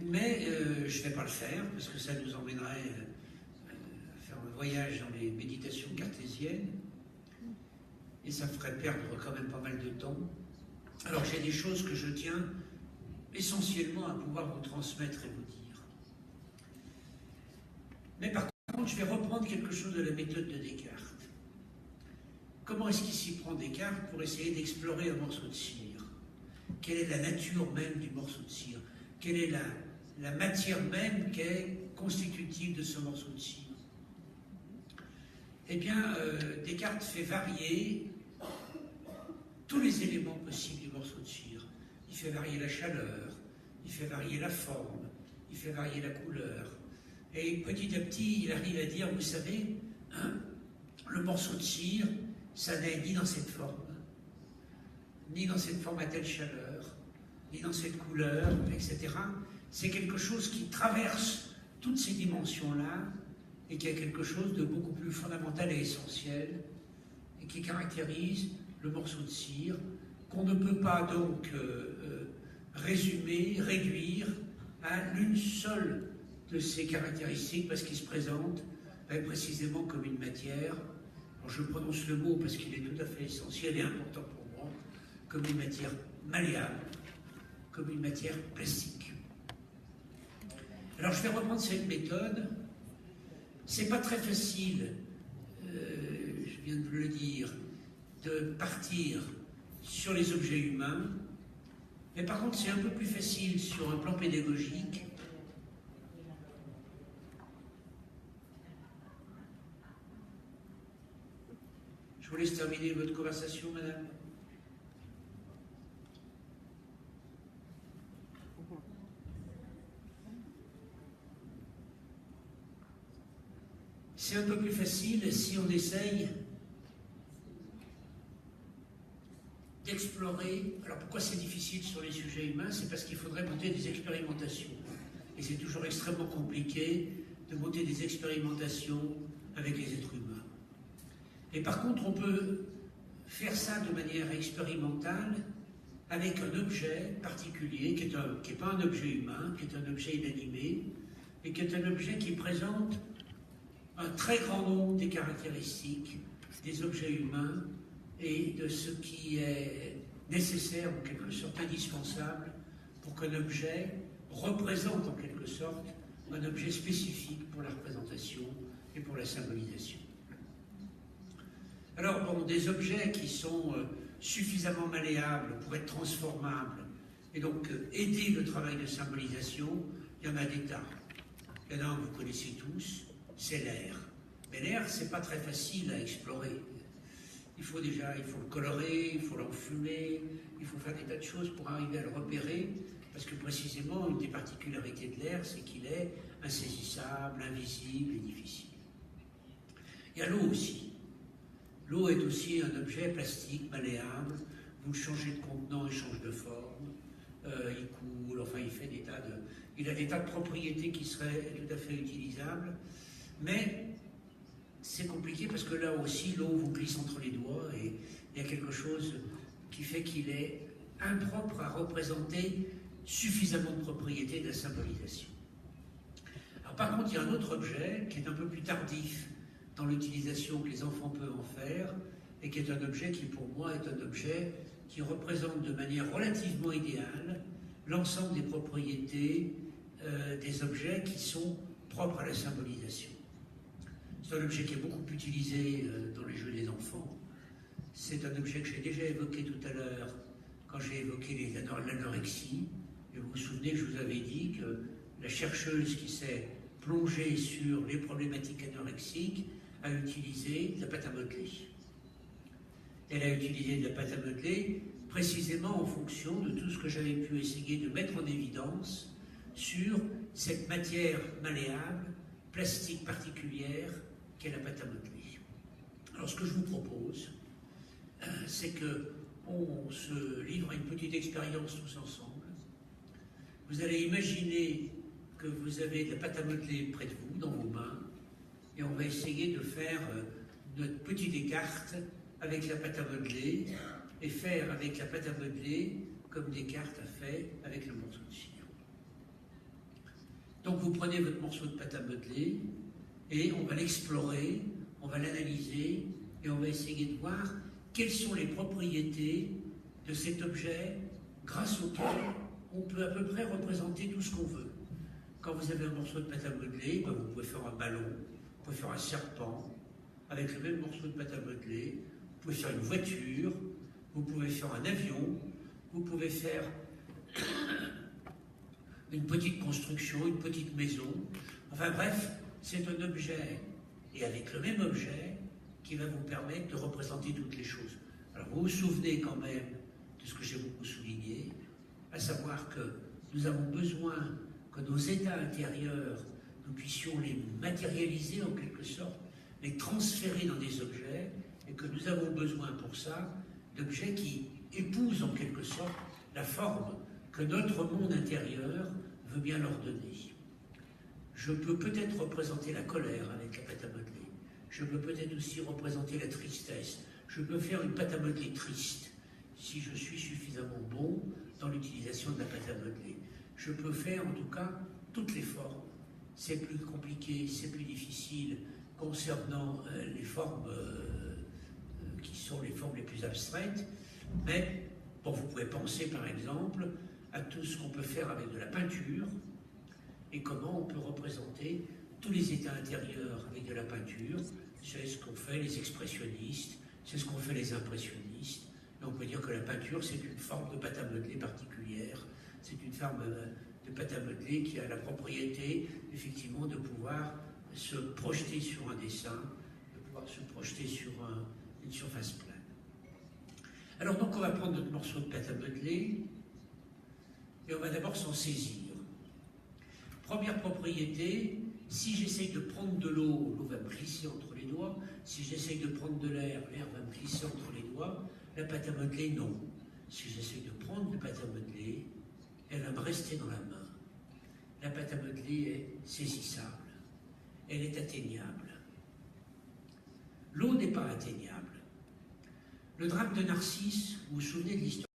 Mais je ne vais pas le faire, parce que ça nous emmènerait à faire un voyage dans les méditations cartésiennes, et ça ferait perdre quand même pas mal de temps. Alors j'ai des choses que je tiens essentiellement à pouvoir vous transmettre et vous dire. Mais par contre, je vais reprendre quelque chose de la méthode de Descartes. Comment est-ce qu'il s'y prend Descartes pour essayer d'explorer un morceau de cire? Quelle est la nature même du morceau de cire? Quelle est la matière même qui est constitutive de ce morceau de cire? Eh bien, Descartes fait varier tous les éléments possibles du morceau de cire. Il fait varier la chaleur, il fait varier la forme, il fait varier la couleur. Et petit à petit, il arrive à dire, vous savez, le morceau de cire, ça n'est ni dans cette forme, ni dans cette forme à telle chaleur, ni dans cette couleur, etc. C'est quelque chose qui traverse toutes ces dimensions-là et qui a quelque chose de beaucoup plus fondamental et essentiel et qui caractérise le morceau de cire qu'on ne peut pas donc résumer, réduire à l'une seule de ces caractéristiques parce qu'il se présente précisément comme une matière. Alors je prononce le mot parce qu'il est tout à fait essentiel et important pour moi, comme une matière malléable, comme une matière plastique. Alors je vais reprendre cette méthode. C'est pas très facile, je viens de vous le dire, de partir sur les objets humains, mais par contre c'est un peu plus facile sur un plan pédagogique. Je vous laisse terminer votre conversation, madame. C'est un peu plus facile si on essaye d'explorer. Alors pourquoi c'est difficile sur les sujets humains? C'est parce qu'il faudrait monter des expérimentations. Et c'est toujours extrêmement compliqué de monter des expérimentations avec les êtres humains. Et par contre, on peut faire ça de manière expérimentale avec un objet particulier qui n'est pas un objet humain, qui est un objet inanimé, et qui est un objet qui présente un très grand nombre des caractéristiques des objets humains et de ce qui est nécessaire, en quelque sorte indispensable, pour qu'un objet représente en quelque sorte un objet spécifique pour la représentation et pour la symbolisation. Alors, bon, des objets qui sont suffisamment malléables pour être transformables et donc aider le travail de symbolisation, il y en a des tas. Il y en a un que vous connaissez tous, c'est l'air. Mais l'air, c'est pas très facile à explorer. Il faut le colorer, il faut l'enfumer, il faut faire des tas de choses pour arriver à le repérer, parce que précisément, une des particularités de l'air, c'est qu'il est insaisissable, invisible et difficile. Il y a l'eau aussi. L'eau est aussi un objet plastique, malléable. Vous le changez de contenant, il change de forme, il coule, enfin il a des tas de propriétés qui seraient tout à fait utilisables. Mais c'est compliqué parce que là aussi, l'eau vous glisse entre les doigts et il y a quelque chose qui fait qu'il est impropre à représenter suffisamment de propriétés de la symbolisation. Alors, par contre, il y a un autre objet qui est un peu plus tardif dans l'utilisation que les enfants peuvent en faire et qui est un objet qui, pour moi, est un objet qui représente de manière relativement idéale l'ensemble des propriétés des objets qui sont propres à la symbolisation. C'est un objet qui est beaucoup utilisé dans les jeux des enfants. C'est un objet que j'ai déjà évoqué tout à l'heure quand j'ai évoqué l'anorexie. Et vous vous souvenez que je vous avais dit que la chercheuse qui s'est plongée sur les problématiques anorexiques a utilisé de la pâte à modeler. Elle a utilisé de la pâte à modeler précisément en fonction de tout ce que j'avais pu essayer de mettre en évidence sur cette matière malléable, plastique particulière, qu'est la pâte à modeler. Alors ce que je vous propose, c'est qu'on se livre à une petite expérience tous ensemble. Vous allez imaginer que vous avez de la pâte à modeler près de vous, dans vos mains, et on va essayer de faire notre petite écarte avec la pâte à modeler, et faire avec la pâte à modeler comme Descartes a fait avec le morceau de cire. Donc vous prenez votre morceau de pâte à modeler et on va l'explorer, on va l'analyser et on va essayer de voir quelles sont les propriétés de cet objet grâce auquel on peut à peu près représenter tout ce qu'on veut. Quand vous avez un morceau de pâte à modeler, ben vous pouvez faire un ballon, vous pouvez faire un serpent, avec le même morceau de pâte à modeler, vous pouvez faire une voiture, vous pouvez faire un avion, vous pouvez faire une petite construction, une petite maison. Enfin bref, c'est un objet, et avec le même objet, qui va vous permettre de représenter toutes les choses. Alors vous vous souvenez quand même de ce que j'ai beaucoup souligné, à savoir que nous avons besoin que nos états intérieurs, nous puissions les matérialiser en quelque sorte, les transférer dans des objets, et que nous avons besoin pour ça d'objets qui épousent en quelque sorte la forme que notre monde intérieur veut bien leur donner. Je peux peut-être représenter la colère avec la pâte à modeler. Je peux peut-être aussi représenter la tristesse. Je peux faire une pâte à modeler triste, si je suis suffisamment bon dans l'utilisation de la pâte à modeler. Je peux faire en tout cas toutes les formes. C'est plus compliqué, c'est plus difficile concernant les formes qui sont les formes les plus abstraites, mais bon, vous pouvez penser par exemple à tout ce qu'on peut faire avec de la peinture et comment on peut représenter tous les états intérieurs avec de la peinture. C'est ce qu'ont fait les expressionnistes, c'est ce qu'ont fait les impressionnistes. Et on peut dire que la peinture, c'est une forme de pâte à modeler particulière. C'est une forme de pâte à modeler qui a la propriété, effectivement, de pouvoir se projeter sur un dessin, de pouvoir se projeter sur une surface plane. Alors donc, on va prendre notre morceau de pâte à modeler et on va d'abord s'en saisir. Première propriété, si j'essaye de prendre de l'eau, l'eau va me glisser entre les doigts. Si j'essaye de prendre de l'air, l'air va me glisser entre les doigts. La pâte à modeler, non. Si j'essaye de prendre la pâte à modeler, elle va me rester dans la main. La pâte à modeler est saisissable. Elle est atteignable. L'eau n'est pas atteignable. Le drame de Narcisse, vous vous souvenez de l'histoire